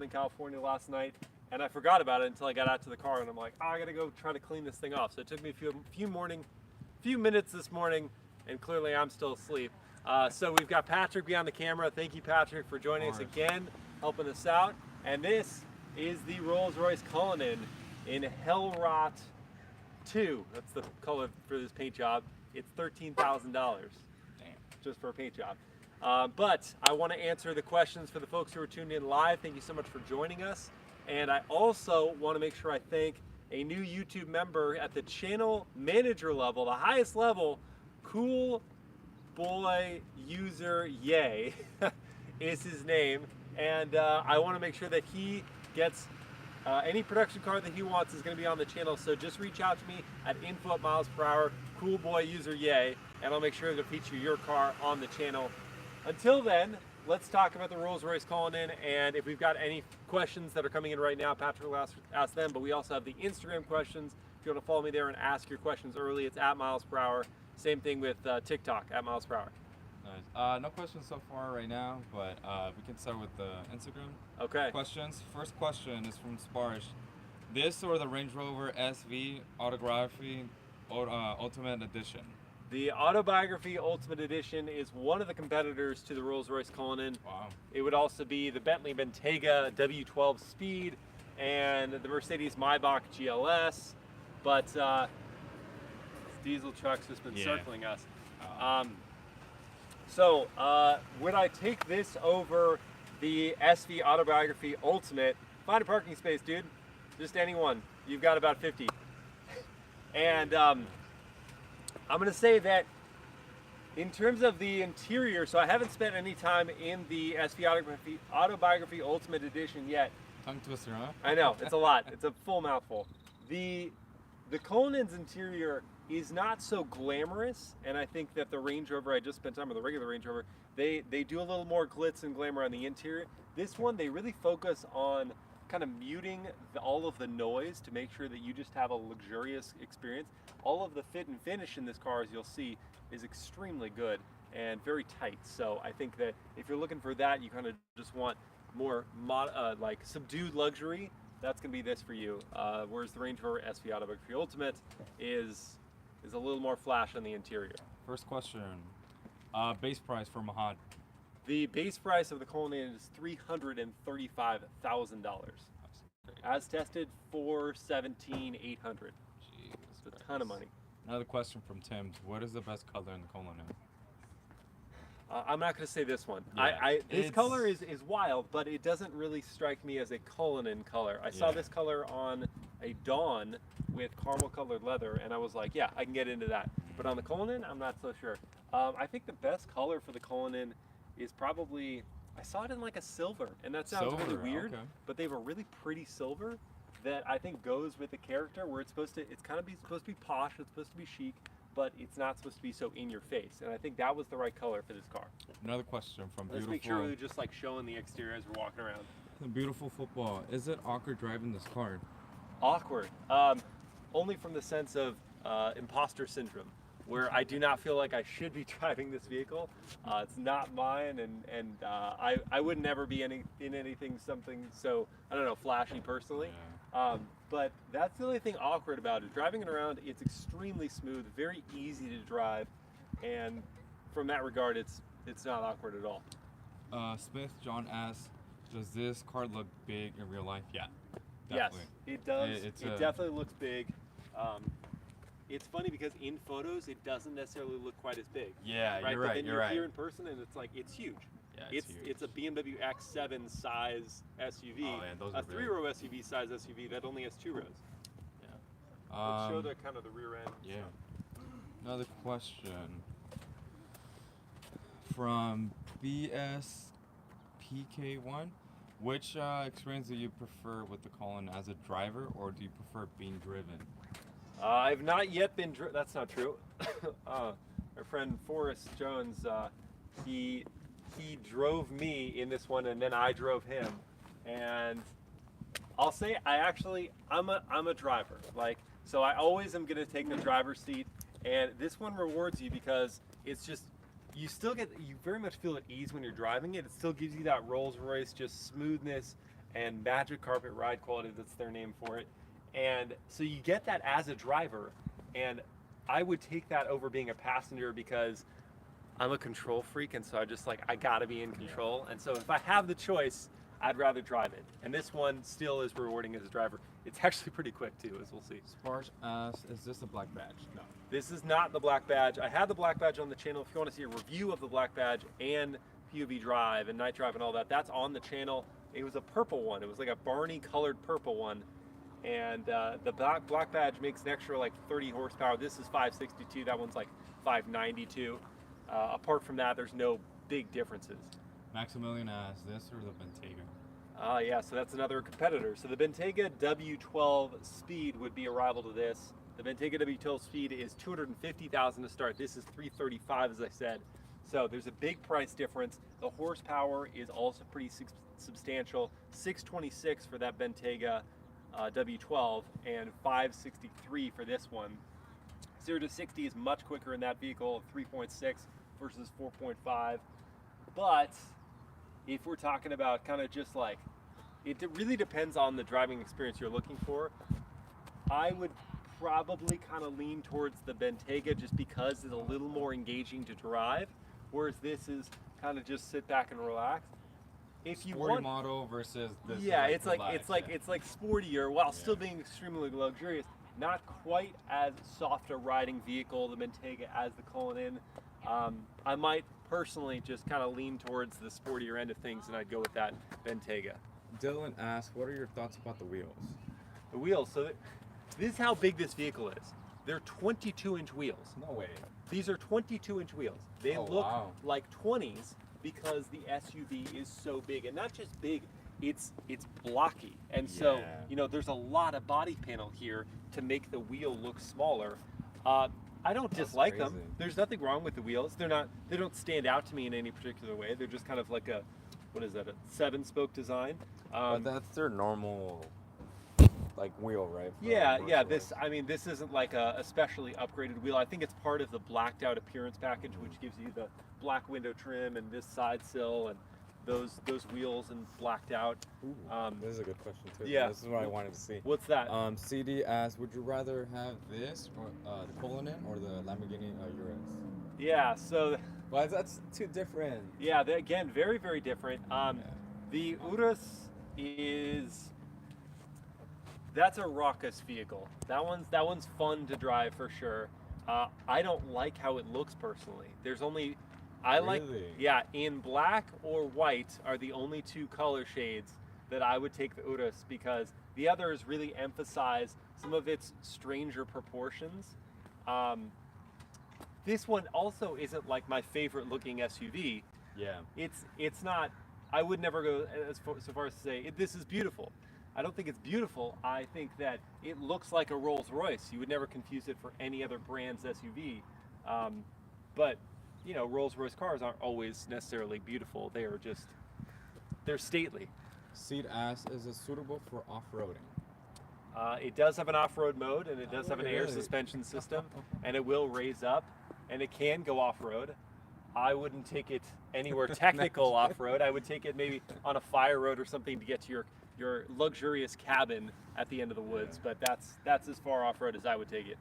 in California last night, and I forgot about it until I got out to the car, and I'm like, oh, I gotta go try to clean this thing off. So it took me a few minutes this morning, and clearly I'm still asleep. So we've got Patrick behind the camera. Thank you, Patrick, for joining us again, helping us out. And this is the Rolls-Royce Cullinan in Hellrot 2. That's the color for this paint job. It's $13,000 just for a paint job. But I want to answer the questions for the folks who are tuned in live. Thank you so much for joining us. And I also want to make sure I thank a new YouTube member at the channel manager level, the highest level, Cool Boy User Yay is his name. And I want to make sure that he gets any production car that he wants is going to be on the channel. So just reach out to me at info@MilesPerHr, Cool Boy User Yay, and I'll make sure to feature your car on the channel. Until then, let's talk about the Rolls-Royce Cullinan, and if we've got any questions that are coming in right now, Patrick will ask them, but we also have the Instagram questions. If you want to follow me there and ask your questions early, it's @MilesPerHr. Same thing with TikTok, @MilesPerHr. Nice. No questions so far right now, but we can start with the Instagram questions. First question is from Sparsh. This or the Range Rover SV Autobiography Ultimate Edition? The Autobiography Ultimate Edition is one of the competitors to the Rolls-Royce Cullinan. Wow. It would also be the Bentley Bentayga W12 Speed and the Mercedes Maybach GLS, but this diesel truck's just been circling us. So would I take this over the SV Autobiography Ultimate? Find a parking space, dude. Just anyone. You've got about 50. And I'm going to say that in terms of the interior, so I haven't spent any time in the SV Autobiography Ultimate Edition yet. Tongue twister, huh? I know, it's a lot. It's a full mouthful. The Cullinan's interior is not so glamorous, and I think that the Range Rover I just spent time with, the regular Range Rover, they do a little more glitz and glamour on the interior. This one, they really focus on kind of muting all of the noise to make sure that you just have a luxurious experience. All of the fit and finish in this car, as you'll see, is extremely good and very tight. So I think that if you're looking for that, you kind of just want more like subdued luxury, that's going to be this for you. Whereas the Range Rover SV Autobiography Ultimate is a little more flash on the interior. First question, base price for Mahad. The base price of the Cullinan is $335,000. As tested, $417,800. It's a ton of money. Another question from Tim. What is the best color in the Cullinan? I'm not going to say this one. Yeah, this color is wild, but it doesn't really strike me as a Cullinan color. I saw this color on a Dawn with caramel colored leather, and I was like, yeah, I can get into that. But on the Cullinan, I'm not so sure. I think the best color for the Cullinan is probably, I saw it in like a silver, and that sounds really weird, but they have a really pretty silver that I think goes with the character, where it's supposed to be posh, it's supposed to be chic, but it's not supposed to be so in your face. And I think that was the right color for this car. Another question from Let's make sure we're just like showing the exterior as we're walking around. The beautiful football. Is it awkward driving this car? Awkward. Only from the sense of imposter syndrome, where I do not feel like I should be driving this vehicle. It's not mine, and I would never be in anything something so, I don't know, flashy personally. Yeah. But that's the only thing awkward about it. Driving it around, it's extremely smooth, very easy to drive, and from that regard, it's not awkward at all. Smith John asks, does this car look big in real life? Yeah, definitely. Yes, it does. It definitely looks big. It's funny because in photos it doesn't necessarily look quite as big. Yeah, right? You're right. But then you're right. here in person and it's like, it's huge. Yeah, it's a BMW X7 size SUV, oh, yeah, those are a 3-row SUV size SUV that only has 2 rows. Yeah. Let's show the kind of the rear end. Yeah. Another question from BSPK1. Which experience do you prefer with the Cullinan, as a driver, or do you prefer being driven? I've not yet been that's not true. Our friend Forrest Jones, he drove me in this one, and then I drove him. And I'll say I'm a driver. Like, so I always am gonna take the driver's seat, and this one rewards you because it's just, you very much feel at ease when you're driving it. It still gives you that Rolls-Royce just smoothness, and magic carpet ride quality, that's their name for it. And so you get that as a driver, and I would take that over being a passenger because I'm a control freak, and so I gotta be in control. And so if I have the choice, I'd rather drive it. And this one still is rewarding as a driver. It's actually pretty quick too, as we'll see. Sparge asks, is this a black badge? No. This is not the black badge. I had the black badge on the channel. If you want to see a review of the black badge and POV drive and night drive and all that, that's on the channel. It was a purple one. It was like a Barney colored purple one. And the black badge makes an extra like 30 horsepower. This is 562. That one's like 592. Apart from that, there's no big differences. Maximilian asks, this or the Bentayga? Yeah, so that's another competitor. So the Bentayga W12 Speed would be a rival to this. The Bentayga W12 Speed is $250,000 to start. This is $335,000, as I said. So there's a big price difference. The horsepower is also pretty substantial. 626 for that Bentayga W12 and 563 for this one. 0 to 60 is much quicker in that vehicle, 3.6 versus 4.5. But if we're talking about kind of just like, it really depends on the driving experience you're looking for. I would probably kind of lean towards the Bentayga just because it's a little more engaging to drive, whereas this is kind of just sit back and relax. If you sporty want model versus this, yeah, like it's like relaxed, it's like sportier while still being extremely luxurious. Not quite as soft a riding vehicle, the Bentayga, as the Cullinan. I might personally just kind of lean towards the sportier end of things, and I'd go with that Bentayga. Dylan asks, what are your thoughts about the wheels? The wheels, so this is how big this vehicle is. They're 22-inch wheels. No way. These are 22-inch wheels. They look like 20s because the SUV is so big, and not just big, it's blocky. And so, you know, there's a lot of body panel here to make the wheel look smaller. I don't dislike them. There's nothing wrong with the wheels. They don't stand out to me in any particular way. They're just kind of like a 7-spoke design. But that's their normal like wheel, right? Yeah. This isn't like a especially upgraded wheel. I think it's part of the blacked out appearance package, which gives you the black window trim and this side sill and those wheels and blacked out. This is a good question too. Yeah. This is what I wanted to see. What's that? CD asks, would you rather have this or the Cullinan or the Lamborghini Urus? Yeah. So. Well, that's two different. Yeah. Again, very very different. The Urus that's a raucous vehicle. That one's fun to drive for sure. I don't like how it looks personally. There's only in black or white are the only two color shades that I would take the Urus, because the others really emphasize some of its stranger proportions. This one also isn't like my favorite looking SUV. Yeah. It's not. I would never go so far as to say this is beautiful. I don't think it's beautiful. I think that it looks like a Rolls-Royce. You would never confuse it for any other brand's SUV. But you know, Rolls-Royce cars aren't always necessarily beautiful. They're stately. Seed asks, is it suitable for off-roading? It does have an off-road mode, and it does have an air suspension system, and it will raise up, and it can go off-road. I wouldn't take it anywhere technical off-road. I would take it maybe on a fire road or something to get to your luxurious cabin at the end of the woods. But that's as far off-road as I would take it.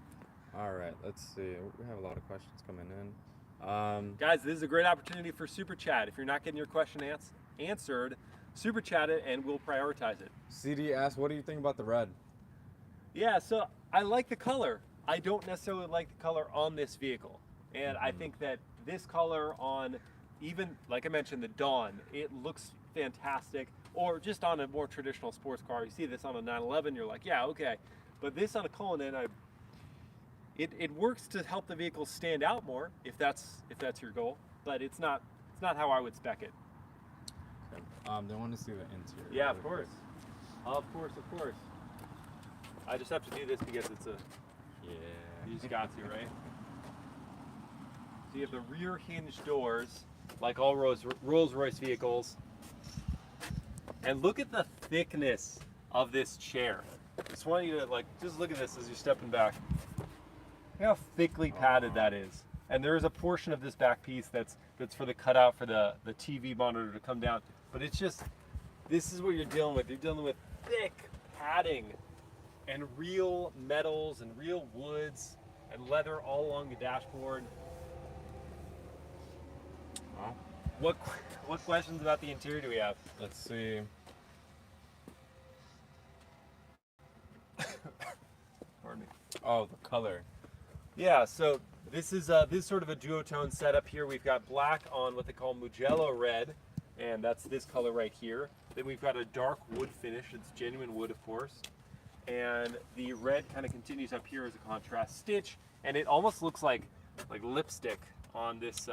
All right, let's see. We have a lot of questions coming in. Guys, this is a great opportunity for Super Chat. If you're not getting your question answered, Super Chat it and we'll prioritize it. CD asks, what do you think about the red? Yeah, so I like the color. I don't necessarily like the color on this vehicle. And I think that this color on, even, like I mentioned, the Dawn, it looks fantastic. Or just on a more traditional sports car. You see this on a 911, you're like, yeah, okay. But this on a Cullinan, it works to help the vehicle stand out more, if that's your goal. But it's not how I would spec it. Okay. They want to see the interior. Yeah, of course. Of course. I just have to do this because it's you just got to, right? So you have the rear hinge doors, like all Rolls-Royce vehicles. And look at the thickness of this chair. Just want you to just look at this as you're stepping back. Look how thickly padded that is. And there is a portion of this back piece that's for the cutout for the TV monitor to come down. But it's just, this is what you're dealing with. You're dealing with thick padding and real metals and real woods and leather all along the dashboard. Well, What questions about the interior do we have? let's see. Pardon me. Oh, the color. Yeah, so this is sort of a duotone setup here. We've got black on what they call Mugello Red, and that's this color right here. Then we've got a dark wood finish. It's genuine wood, of course. And the red kind of continues up here as a contrast stitch, and it almost looks like lipstick on this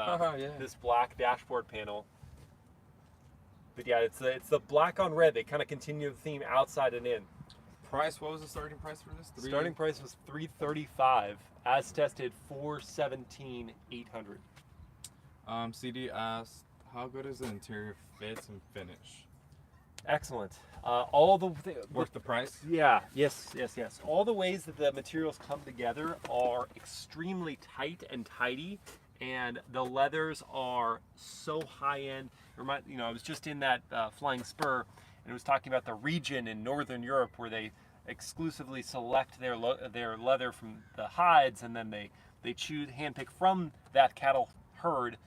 this black dashboard panel. But yeah, it's the black on red. They kind of continue the theme outside and in. Price, what was the starting price for this? Starting price was $335. As tested, $417,800. CD asked, how good is the interior fits and finish? Excellent. Worth the price? Yeah. Yes. All the ways that the materials come together are extremely tight and tidy, and the leathers are so high end. I was just in that Flying Spur, and it was talking about the region in Northern Europe where they exclusively select their leather from the hides, and then they handpick from that cattle herd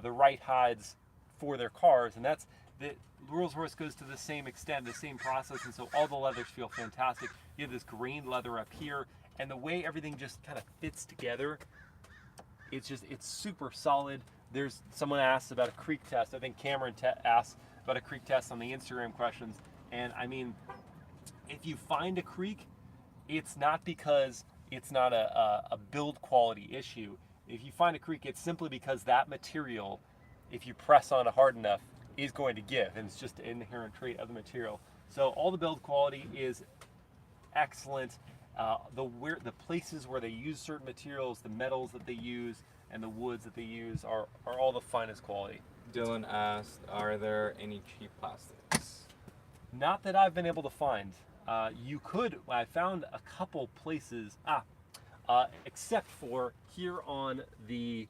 the right hides for their cars, and that's the Rolls-Royce goes to the same extent, the same process, and so all the leathers feel fantastic. You have this grained leather up here, and the way everything just kind of fits together, it's super solid. Someone asked about a creak test. I think Cameron asked about a creak test on the Instagram questions, and I mean, if you find a creak, it's not because it's not a build quality issue. If you find a creak, it's simply because that material, if you press on it hard enough, is going to give, and it's just an inherent trait of the material. So all the build quality is excellent. The places where they use certain materials, the metals that they use, and the woods that they use are all the finest quality. Dylan asked, are there any cheap plastics? Not that I've been able to find. I found a couple places, except for here on the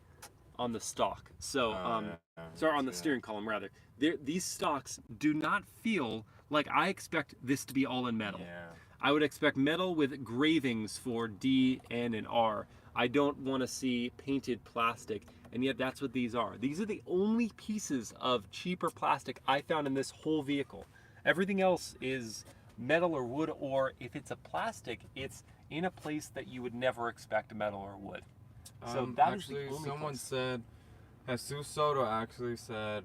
stock. So, on the steering column rather. These stocks do not feel like I expect this to be all in metal. Yeah. I would expect metal with gravings for D, N, and R. I don't want to see painted plastic, and yet that's what these are. These are the only pieces of cheaper plastic I found in this whole vehicle. Everything else is metal or wood, or if it's a plastic, it's in a place that you would never expect metal or wood. So that is the only someone place. said, Jesus Soto actually said,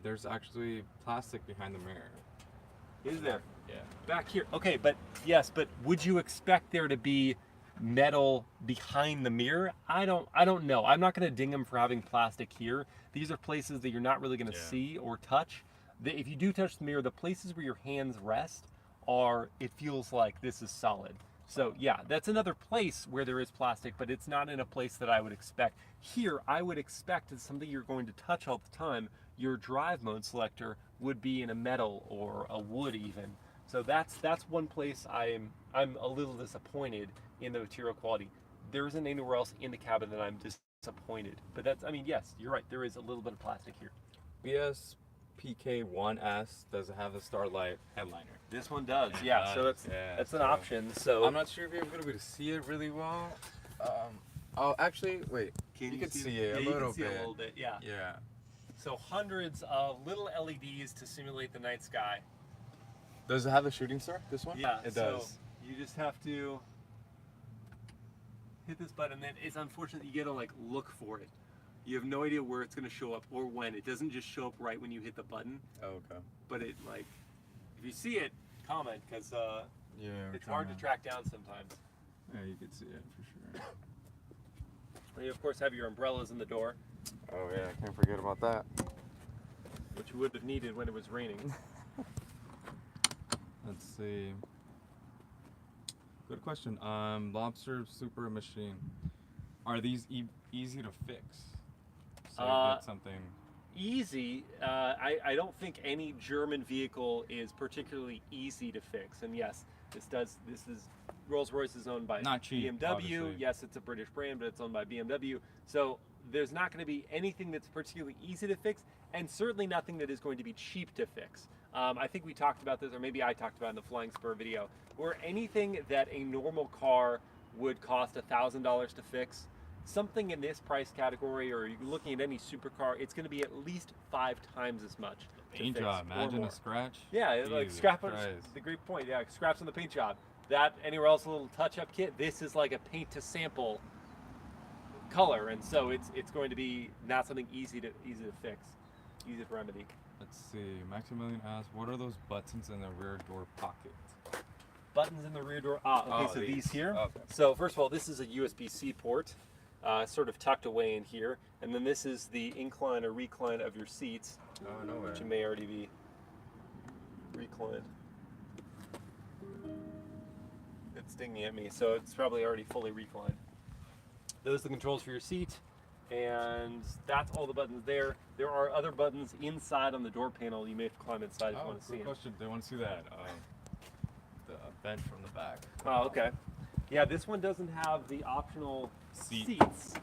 there's actually plastic behind the mirror. Is there? Yeah. Back here. Okay, but would you expect there to be metal behind the mirror? I don't know. I'm not going to ding them for having plastic here. These are places that you're not really going to see or touch. If you do touch the mirror, the places where your hands rest it feels like this is solid. So yeah, that's another place where there is plastic, but it's not in a place that I would expect. Here, I would expect it's something you're going to touch all the time. Your drive mode selector would be in a metal or a wood even. So that's one place I'm a little disappointed in the material quality. There isn't anywhere else in the cabin that I'm disappointed. But yes, you're right. There is a little bit of plastic here. BSPK1S does it have a Starlight headliner? This one does, yeah. So that's an option. So I'm not sure if you're going to be able to see it really well. Oh, actually, wait. You can see it a little bit. Yeah. Yeah. So hundreds of little LEDs to simulate the night sky. Does it have a shooting star? This one? Yeah, it so does. You just have to hit this button. Then it's unfortunate you gotta look for it. You have no idea where it's gonna show up or when. It doesn't just show up right when you hit the button. Oh, okay. But it if you see it, comment because it's hard to track down sometimes. Yeah, you can see it for sure. And you of course have your umbrellas in the door. Oh yeah, I can't forget about that. Which you would have needed when it was raining. Let's see. Good question. Lobster Super Machine. Are these easy to fix? So you get something easy. I don't think any German vehicle is particularly easy to fix. And yes, this is Rolls-Royce is owned by not cheap, BMW. Obviously. Yes, it's a British brand, but it's owned by BMW. So there's not going to be anything that's particularly easy to fix, and certainly nothing that is going to be cheap to fix. I think we talked about this, or maybe I talked about it in the Flying Spur video, where anything that a normal car would cost $1,000 to fix, something in this price category, or you're looking at any supercar, it's going to be at least 5 times as much. Paint job, imagine a scratch. Yeah, like scrap on the great point. Yeah, scraps on the paint job. That anywhere else a little touch-up kit. This is like a paint to sample color, and so it's going to be not something easy to fix, easy to remedy. Let's see. Maximilian asks, what are those buttons in the rear door pocket? Buttons in the rear door. Okay, so these here. Okay. So first of all, this is a USB-C port, sort of tucked away in here, and then this is the incline or recline of your seats, which may already be reclined. It's stinging at me, so it's probably already fully reclined. Those are the controls for your seat, and that's all the buttons there. There are other buttons inside on the door panel. You may have to climb inside if you want to see them. Question. They want to see that the bench from the back. Oh, okay. Yeah, this one doesn't have the optional seats,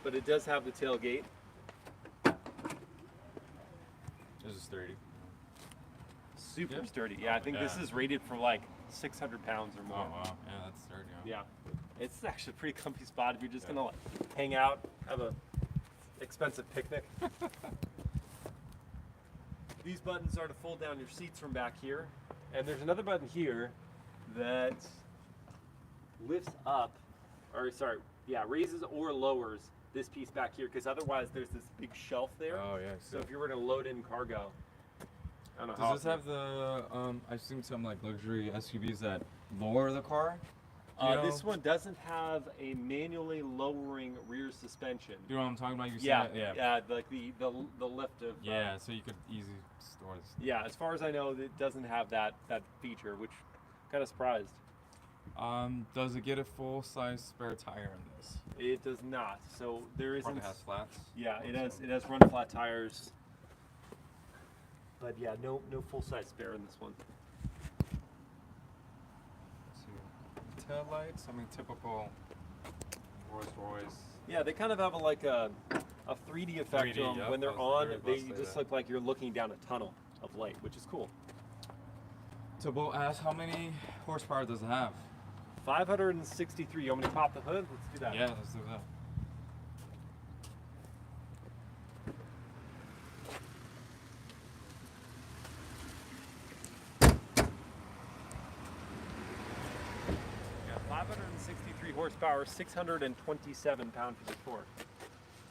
but it does have the tailgate. This is sturdy. Super sturdy. Yeah, I think this is rated for like 600 pounds or more. Oh wow, yeah, that's sturdy. Yeah, it's actually a pretty comfy spot if you're just gonna like hang out, have a expensive picnic. These buttons are to fold down your seats from back here, and there's another button here that lifts up, or sorry, raises or lowers this piece back here, because otherwise there's this big shelf there. Oh yeah. So if you were to load in cargo, I don't know. Does this have the? I've seen some like luxury SUVs that lower the car. This one doesn't have a manually lowering rear suspension. You know what I'm talking about? Like the lift of. Yeah, so you could easily store this. Yeah, as far as I know, it doesn't have that feature, which kind of surprised. Does it get a full-size spare tire in this? It does not. So there isn't. Probably has flats. Yeah, it has run flat tires. But yeah, no full-size spare in this one. Tail lights, I mean typical Rolls-Royce. Yeah, they kind of have a 3D effect to them. When they're on, they just look like you're looking down a tunnel of light, which is cool. Tabo asks, how many horsepower does it have? 563. You want me to pop the hood? Let's do that. Yeah, let's do that. Yeah, 563 horsepower, 627 pound-feet of torque.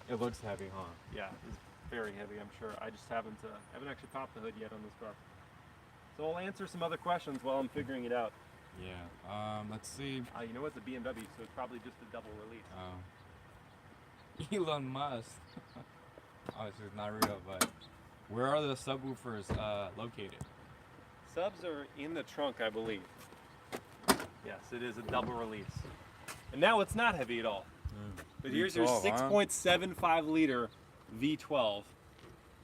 It looks heavy, huh? Yeah, it's very heavy, I'm sure. I just haven't actually popped the hood yet on this car. So I'll answer some other questions while I'm figuring it out. Yeah, let's see. You know what, it's a BMW, so it's probably just a double release. Elon Musk. Obviously it's not real, but where are the subwoofers located? Subs are in the trunk, I believe. Yes, it is a double release. And now it's not heavy at all. But here's your 6.75 liter V12.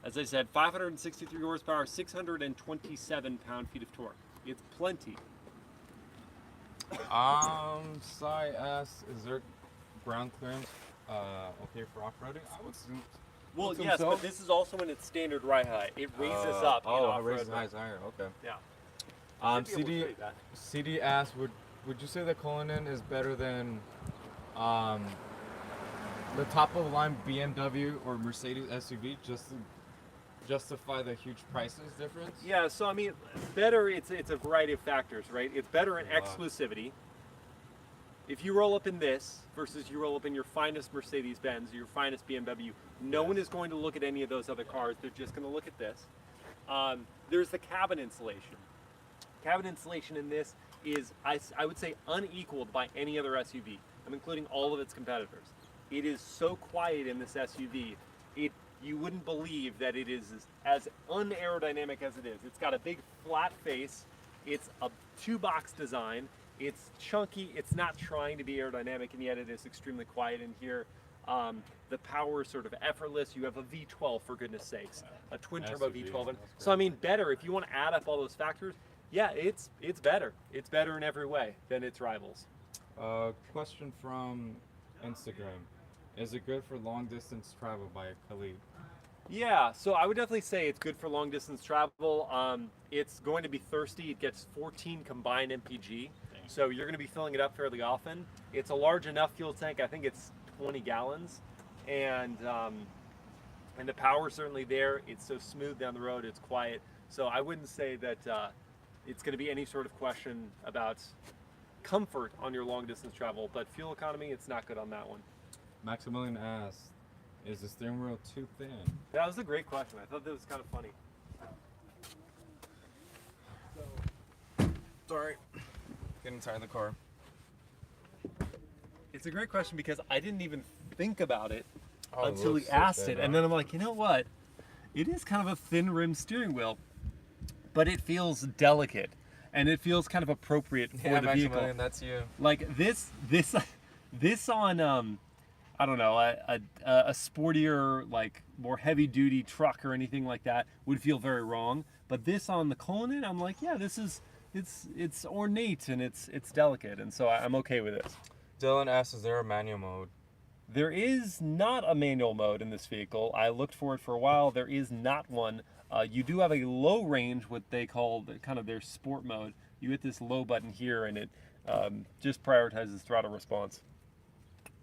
As I said, 563 horsepower, 627 pound-feet of torque. It's plenty. Sai asks, is there ground clearance okay for off-roading? I would assume. Well, yes, but this is also in its standard ride height. It raises up. Oh, it raises higher. Okay. Yeah. CD asks, would you say the Cullinan is better than the top-of-the-line BMW or Mercedes SUV, just to justify the huge prices difference? Yeah, so I mean, better, it's a variety of factors, right? It's better in exclusivity. If you roll up in this versus you roll up in your finest Mercedes-Benz or your finest BMW, no one is going to look at any of those other cars. They're just going to look at this. There's the cabin insulation. Cabin insulation in this is, I would say, unequaled by any other SUV. I'm including all of its competitors. It is so quiet in this SUV. You wouldn't believe that it is as unaerodynamic as it is. It's got a big flat face. It's a 2-box design. It's chunky. It's not trying to be aerodynamic, and yet it is extremely quiet in here. The power is sort of effortless. You have a V12, for goodness sakes, a twin-turbo V12. So I mean, better. If you want to add up all those factors, yeah, it's better. It's better in every way than its rivals. Question from Instagram. Is it good for long distance travel by Khalid? Yeah, so I would definitely say it's good for long distance travel. It's going to be thirsty. It gets 14 combined MPGe, so you're going to be filling it up fairly often. It's a large enough fuel tank. I think it's 20 gallons, and the power's certainly there. It's so smooth down the road. It's quiet. So I wouldn't say that it's going to be any sort of question about comfort on your long distance travel, but fuel economy, it's not good on that one. Maximilian asked, is the steering wheel too thin? That was a great question. I thought that was kind of funny. Sorry. Get inside the car. It's a great question because I didn't even think about it Oh, it until he looks so asked thin, it. And then I'm like, you know what? It is kind of a thin rim steering wheel, but it feels delicate and it feels kind of appropriate for the vehicle. Maximilian, that's you. Like this on I don't know, a sportier, like more heavy duty truck or anything like that would feel very wrong. But this on the Cullinan, I'm like, yeah, this is it's ornate and it's delicate, and so I'm okay with it. Dylan asks, is there a manual mode? There is not a manual mode in this vehicle. I looked for it for a while. There is not one. You do have a low range, what they call kind of their sport mode. You hit this low button here, and it just prioritizes throttle response.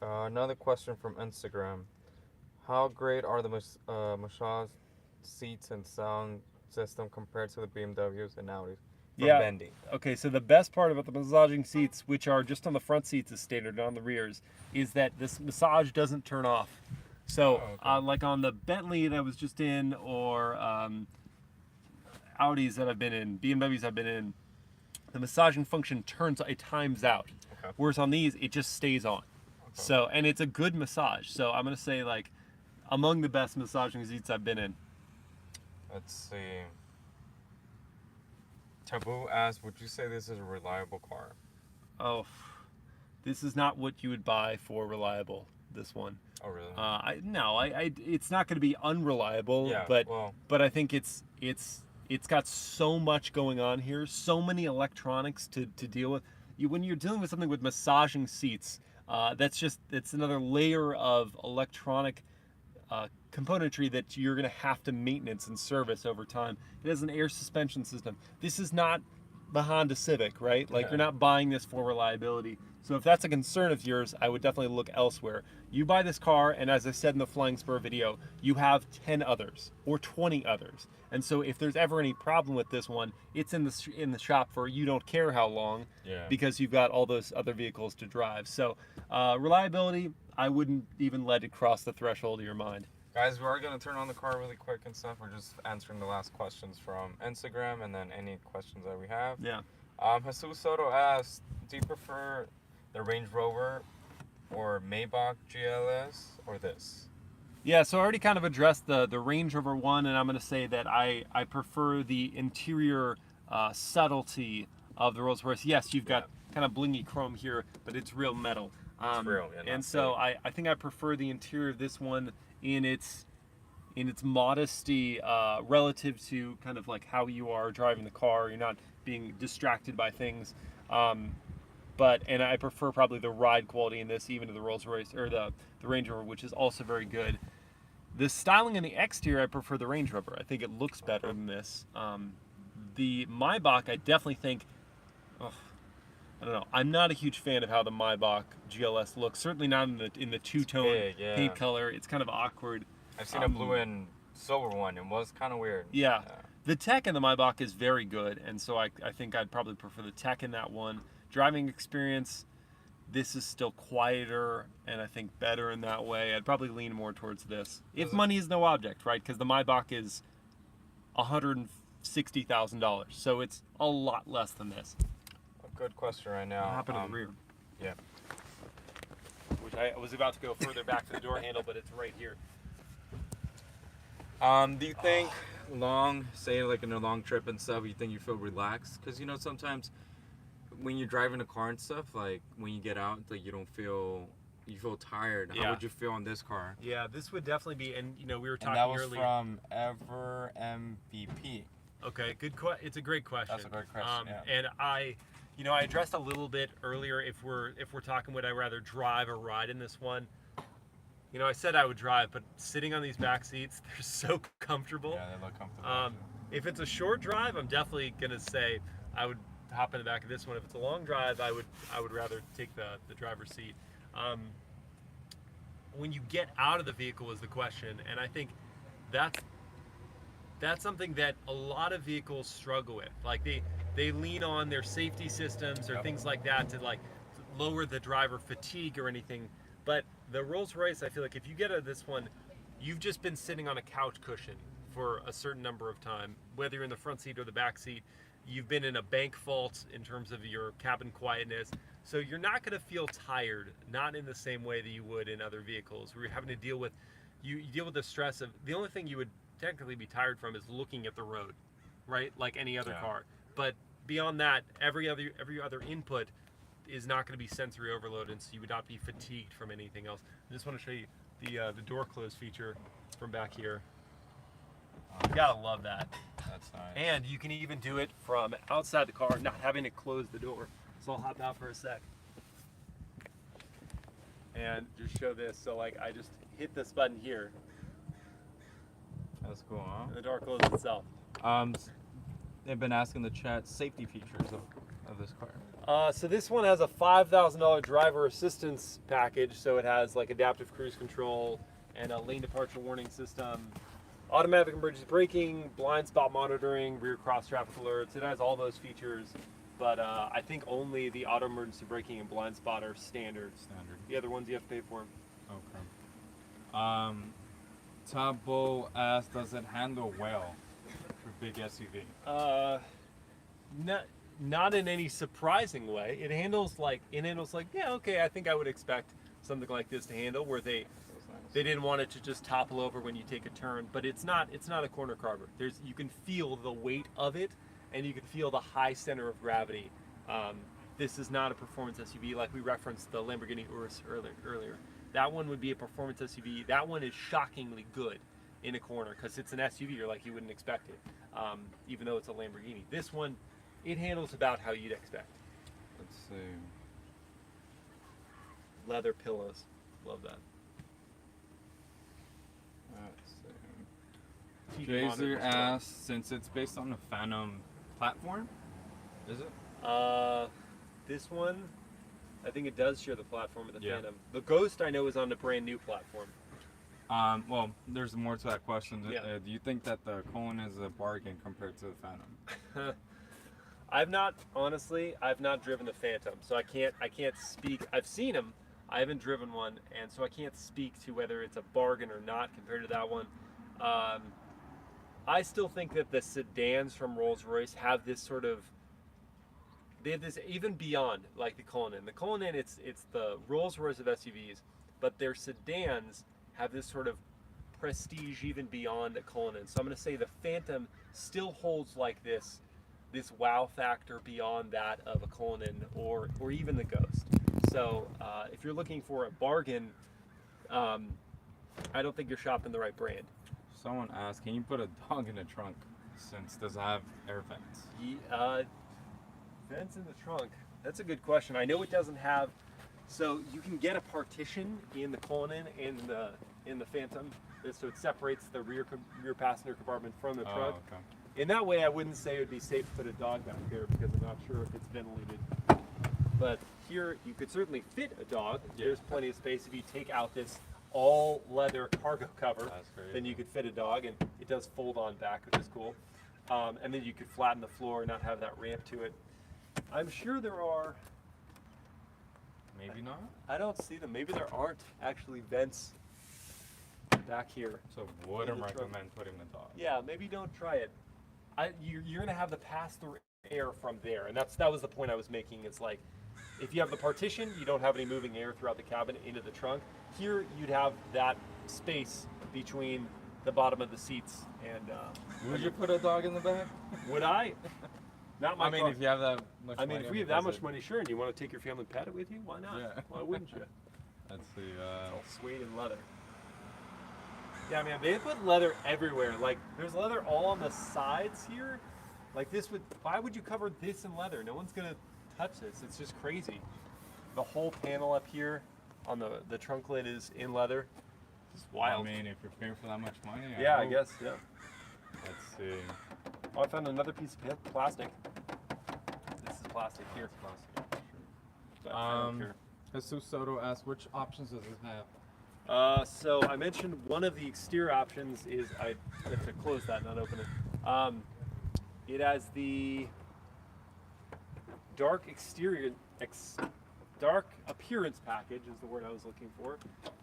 Another question from Instagram. How great are the massage seats and sound system compared to the BMWs and Audis? Yeah. Bendy. Okay, so the best part about the massaging seats, which are just on the front seats as standard, not on the rears, is that this massage doesn't turn off. So, like on the Bentley that I was just in, or Audis that I've been in, BMWs I've been in, the massaging function it times out. Okay. Whereas on these, it just stays on. Okay. So, and it's a good massage. So I'm gonna say like, among the best massaging seats I've been in. Let's see. Taboo asks, would you say this is a reliable car? Oh, this is not what you would buy for reliable, this one. Oh, really? No, it's not going to be unreliable, Yeah, but I think it's got so much going on here, so many electronics to deal with. When you're dealing with something with massaging seats, it's another layer of electronic componentry that you're going to have to maintenance and service over time. It has an air suspension system. This is not the Honda Civic, right? Like, you're not buying this for reliability. So if that's a concern of yours, I would definitely look elsewhere. You buy this car, and as I said in the Flying Spur video, you have 10 others or 20 others. And so if there's ever any problem with this one, it's in the shop for you don't care how long, because you've got all those other vehicles to drive. So reliability, I wouldn't even let it cross the threshold of your mind. Guys, we are going to turn on the car really quick and stuff. We're just answering the last questions from Instagram and then any questions that we have. Yeah. Jesus Soto asked, do you prefer the Range Rover or Maybach GLS or this? Yeah, so I already kind of addressed the Range Rover one, and I'm going to say that I prefer the interior subtlety of the Rolls-Royce. Yes, you've got kind of blingy chrome here, but it's real metal. It's real, and so I think I prefer the interior of this one in its modesty relative to kind of like how you are driving the car. You're not being distracted by things. And I prefer probably the ride quality in this, even to the Rolls-Royce or the Range Rover, which is also very good. The styling in the exterior, I prefer the Range Rover. I think it looks better than this. The Maybach, I definitely think, I don't know. I'm not a huge fan of how the Maybach GLS looks. Certainly not in the two-tone paint color. It's kind of awkward. I've seen a blue and silver one. It was kind of weird. Yeah. The tech in the Maybach is very good, and so I think I'd probably prefer the tech in that one. Driving experience, this is still quieter and I think better in that way. I'd probably lean more towards this. If money is no object, right? Because the Maybach is $160,000, so it's a lot less than this. A good question right now. What happened to the rear? Yeah. Which I was about to go further back to the door handle, but it's right here. Do you think say like in a long trip and stuff, you think you feel relaxed? Because sometimes when you're driving a car and stuff, like when you get out, like you feel tired. How would you feel on this car? Yeah, this would definitely be, and we were talking earlier. And that was from Ever MVP. Okay, good. It's a great question. That's a great question. And I addressed a little bit earlier. If we're talking, would I rather drive or ride in this one? You know, I said I would drive, but sitting on these back seats, they're so comfortable. Yeah, they look comfortable. If it's a short drive, I'm definitely gonna say I would hop in the back of this one. If it's a long drive, I would rather take the driver's seat. When you get out of the vehicle is the question, and I think that's something that a lot of vehicles struggle with. Like they lean on their safety systems or things like that to like lower the driver fatigue or anything. But the Rolls-Royce, I feel like if you get out of this one, you've just been sitting on a couch cushion for a certain number of time, whether you're in the front seat or the back seat. You've been in a bank vault in terms of your cabin quietness. So you're not going to feel tired, not in the same way that you would in other vehicles where you're having to deal with, you deal with the stress of, the only thing you would technically be tired from is looking at the road, right? Like any other car. But beyond that, every other input is not going to be sensory overloaded, so you would not be fatigued from anything else. I just want to show you the door close feature from back here. You gotta love that. That's nice. And you can even do it from outside the car, not having to close the door. So I'll hop out for a sec and just show this. So like I just hit this button here. That's cool, huh? And the door closes itself. They've been asking the chat safety features of this car. So this one has a $5,000 driver assistance package. So it has like adaptive cruise control and a lane departure warning system, automatic emergency braking, blind spot monitoring, rear cross traffic alerts. It has all those features, but I think only the auto emergency braking and blind spot are standard. The other ones you have to pay for. Okay. Tabo asks, does it handle well for big SUV? Not in any surprising way. It handles like yeah, okay, I think I would expect something like this to handle, where they didn't want it to just topple over when you take a turn, but it's not a corner carver. You can feel the weight of it, and you can feel the high center of gravity. This is not a performance SUV like we referenced the Lamborghini Urus earlier. That one would be a performance SUV. That one is shockingly good in a corner because it's an SUV. You're like, you wouldn't expect it, even though it's a Lamborghini. This one, it handles about how you'd expect. Let's see. Leather pillows, love that. Let's see. Jazer asks, since it's based on the Phantom platform, is it? This one, I think it does share the platform with the Phantom. The Ghost I know is on the brand new platform. Well, there's more to that question. Do you think that the Cullinan is a bargain compared to the Phantom? I've not driven the Phantom, so I can't speak. I've seen them, I haven't driven one, and so I can't speak to whether it's a bargain or not compared to that one. I still think that the sedans from Rolls-Royce have this sort of, they have this even beyond like the Cullinan. The Cullinan, it's the Rolls-Royce of SUVs, but their sedans have this sort of prestige even beyond the Cullinan. So I'm going to say the Phantom still holds like this wow factor beyond that of a Cullinan or even the Ghost. So if you're looking for a bargain, I don't think you're shopping the right brand. Someone asked, can you put a dog in the trunk since does it have air vents? Vents in the trunk. That's a good question. I know it doesn't have. So you can get a partition in the Cullinan and in the Phantom, so it separates the rear passenger compartment from the trunk. Okay. In that way, I wouldn't say it would be safe to put a dog back there because I'm not sure if it's ventilated. But here, you could certainly fit a dog. Yeah. There's plenty of space. If you take out this all leather cargo cover, then you could fit a dog, and it does fold on back, which is cool. And then you could flatten the floor and not have that ramp to it. I'm sure there are. Maybe not? I don't see them. Maybe there aren't actually vents back here. So wouldn't recommend putting the dog. Yeah, maybe don't try it. You're gonna have the pass-through air from there, and that was the point I was making. It's like, if you have the partition, you don't have any moving air throughout the cabin into the trunk. Here, you'd have that space between the bottom of the seats and. Would you put a dog in the back? Would I? Not my car. If you have that much money. If we have that much money, sure, and you want to take your family pet it with you, why not? Yeah. Why wouldn't you? Let's see. It's all suede and leather. Yeah, man, they put leather everywhere. Like, there's leather all on the sides here. Like, why would you cover this in leather? No one's gonna touch this. It's just crazy. The whole panel up here on the trunk lid is in leather. It's wild. I mean, if you're paying for that much money, I guess, yeah. Let's see. Oh, I found another piece of plastic. This is plastic here. But I don't care. Jesus Soto asks, which options does this have? So I mentioned one of the exterior options is, I have to close that, not open it. It has the dark exterior, dark appearance package is the word I was looking for.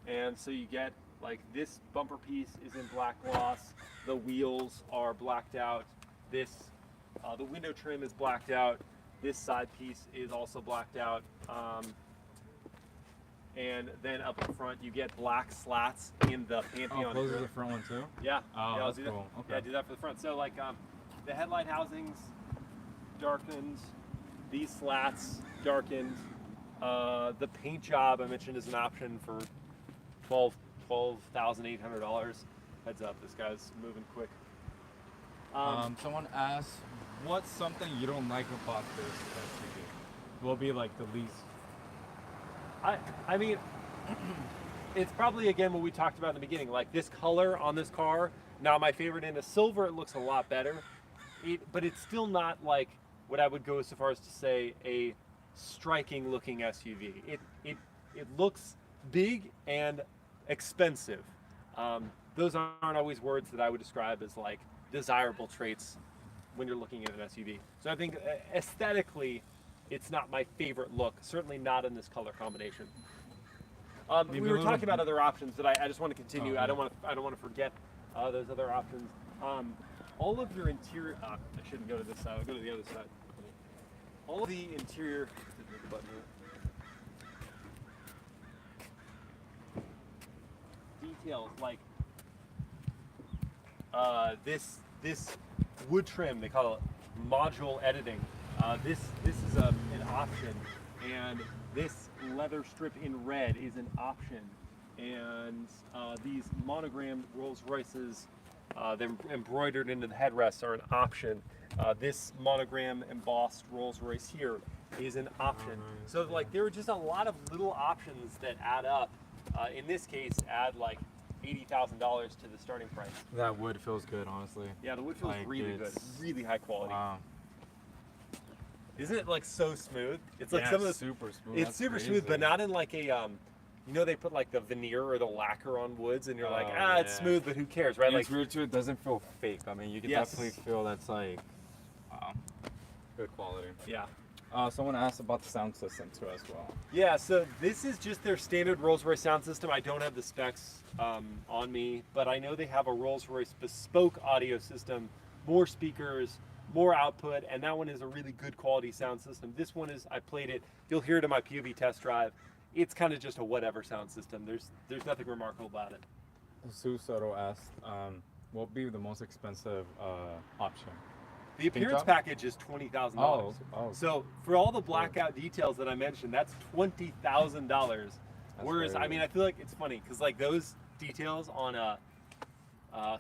And so you get, like, this bumper piece is in black gloss, the wheels are blacked out, this, the window trim is blacked out, this side piece is also blacked out. And then up in front, you get black slats in the Pantheon. Oh, those are the front one too? Yeah. Oh, yeah, that's cool. Okay. Yeah, do that for the front. So, like, the headlight housings darkened, these slats darkened. The paint job I mentioned is an option for $12,800. Heads up, this guy's moving quick. Someone asked, what's something you don't like about this SUV? Will be like the least. I mean, it's probably, again, what we talked about in the beginning, like this color on this car, not my favorite. In a silver, it looks a lot better, but it's still not like what I would go so far as to say a striking looking SUV. It looks big and expensive. Those aren't always words that I would describe as like desirable traits when you're looking at an SUV. So I think aesthetically, it's not my favorite look, certainly not in this color combination. We were talking about other options that I just want to continue. I don't want to forget those other options. All of your interior, I shouldn't go to this side, I'll go to the other side. All of the interior, details like this wood trim, they call it module editing. This is an option, and this leather strip in red is an option, and these monogrammed Rolls-Royces, they're embroidered into the headrests, are an option. This monogram embossed Rolls-Royce here is an option. So like there are just a lot of little options that add up. In this case, add like $80,000 to the starting price. That wood feels good, honestly. Yeah, the wood feels like really good, really high quality. Wow. Isn't it like so smooth? It's like yeah, some of the super smooth. It's That's super crazy. smooth, but not in like a you know, they put like the veneer or the lacquer on woods, and you're like, it's yeah. smooth, but who cares, right? And Like it's weird too. It doesn't feel fake. I mean, you can definitely feel that's like, wow, good quality. Yeah. Someone asked about the sound system too as well. Yeah, so this is just their standard Rolls-Royce sound system. I don't have the specs on me, but I know they have a Rolls-Royce Bespoke audio system, more speakers, more output, and that one is a really good quality sound system. This one is, I played it, you'll hear it in my POV test drive. It's kind of just a whatever sound system. There's nothing remarkable about it. Sue Soto asked, what would be the most expensive option? The appearance package is $20,000. Oh. So for all the blackout details that I mentioned, that's $20,000. Whereas, I mean, I feel like it's funny because like those details on a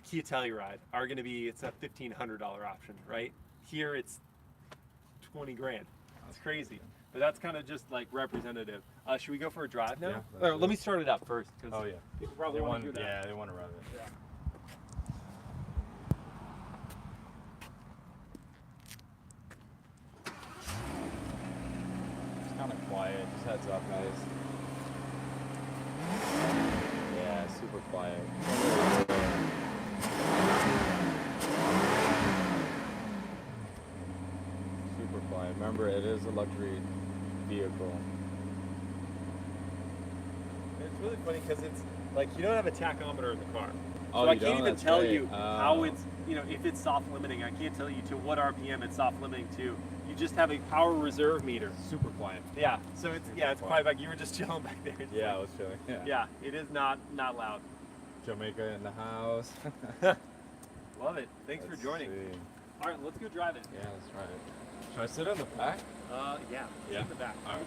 Kia Telluride are going to be, it's a $1,500 option, right? Here it's 20 grand. It's crazy. But that's kind of just like representative. Should we go for a drive now? Yeah, Let me start it up first. Oh yeah. People probably want to do that. Yeah, they want to run it. Yeah. It's kind of quiet. Just heads up, guys. Yeah, super quiet. Super quiet. Remember, it is a luxury vehicle. It's really funny because it's like you don't have a tachometer in the car. Oh, so I you can't don't? even That's tell great. you how it's, you know, if it's soft limiting. I can't tell you to what RPM it's soft limiting to. You just have a power reserve meter. Super quiet. Yeah, so it's quiet back. You were just chilling back there. It's Yeah, I like, was chilling. Yeah. yeah, it is not loud. Jamaica in the house. Love it. Thanks for joining. See. All right, let's go drive it. Yeah, that's right. Should I sit in the back? Yeah. Yeah. In the back. All right.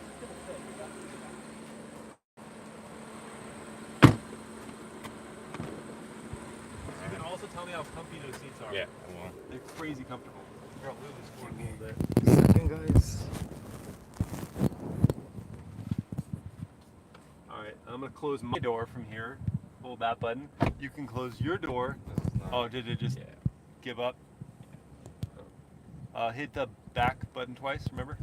You can also tell me how comfy those seats are. Yeah. They're crazy comfortable. Here, I'll move this forward a little bit. Second, guys. All right, I'm gonna close my door from here. hold that button. You can close your door. This is not, Oh, did it just give up? Hit the back button twice, remember?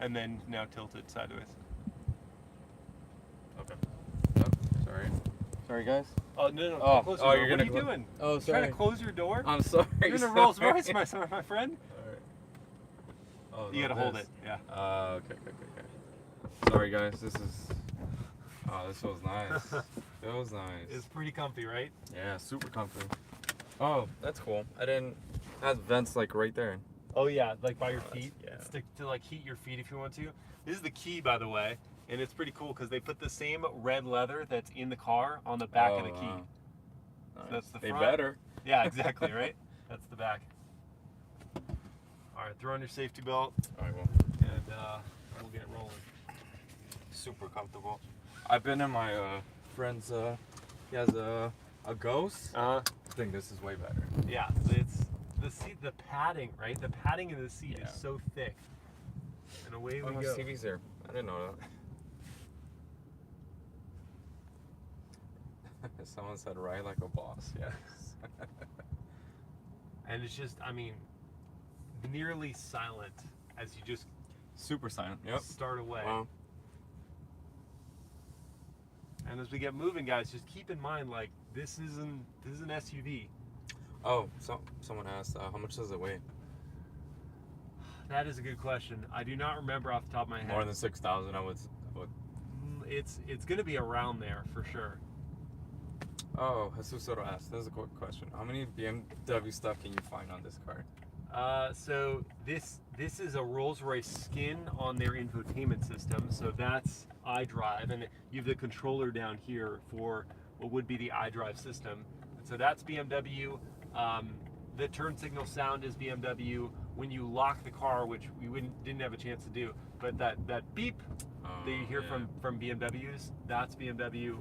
And then now tilt it sideways. Okay. Oh, sorry. Sorry, guys. Oh, no. Oh, Close oh, your door. you're What gonna are you doing? Oh, sorry. Trying to close your door? I'm sorry. You're in a sorry. Rolls-Royce, my friend. Alright. Oh, You gotta hold it, yeah. Okay. Sorry, guys. This is. Oh, this feels nice. Feels nice. It's pretty comfy, right? Yeah, super comfy. Oh, that's cool. I didn't. It has vents like right there. Oh yeah, like by your feet. Yeah. It's to like heat your feet if you want to. This is the key, by the way, and it's pretty cool because they put the same red leather that's in the car on the back of the key. Wow. So Nice. that's the They front. better. Yeah, exactly, right? That's the back. All right, throw on your safety belt, All right, well, and we'll get rolling. super comfortable. I've been in my friend's. He has a Ghost. I think this is way better. Yeah, it's the seat, the padding, right? The padding in the seat is so thick. And away we go. TV's there. I didn't know that. Someone said ride like a boss. Yes. And it's just, I mean, nearly silent as you just Super silent. Yep. start away. Wow. And as we get moving, guys, just keep in mind, like, this is an SUV. Oh, someone asked, how much does it weigh? That is a good question. I do not remember off the top of my head. More than 6,000, I would. It's going to be around there for sure. Oh, Jesus Soto asked. This is a quick question. How many BMW stuff can you find on this car? So this is a Rolls-Royce skin on their infotainment system. So that's iDrive, and you have the controller down here for what would be the iDrive system. So that's BMW. The turn signal sound is BMW. When you lock the car, which we didn't have a chance to do, but that beep that you hear from BMWs, that's BMW.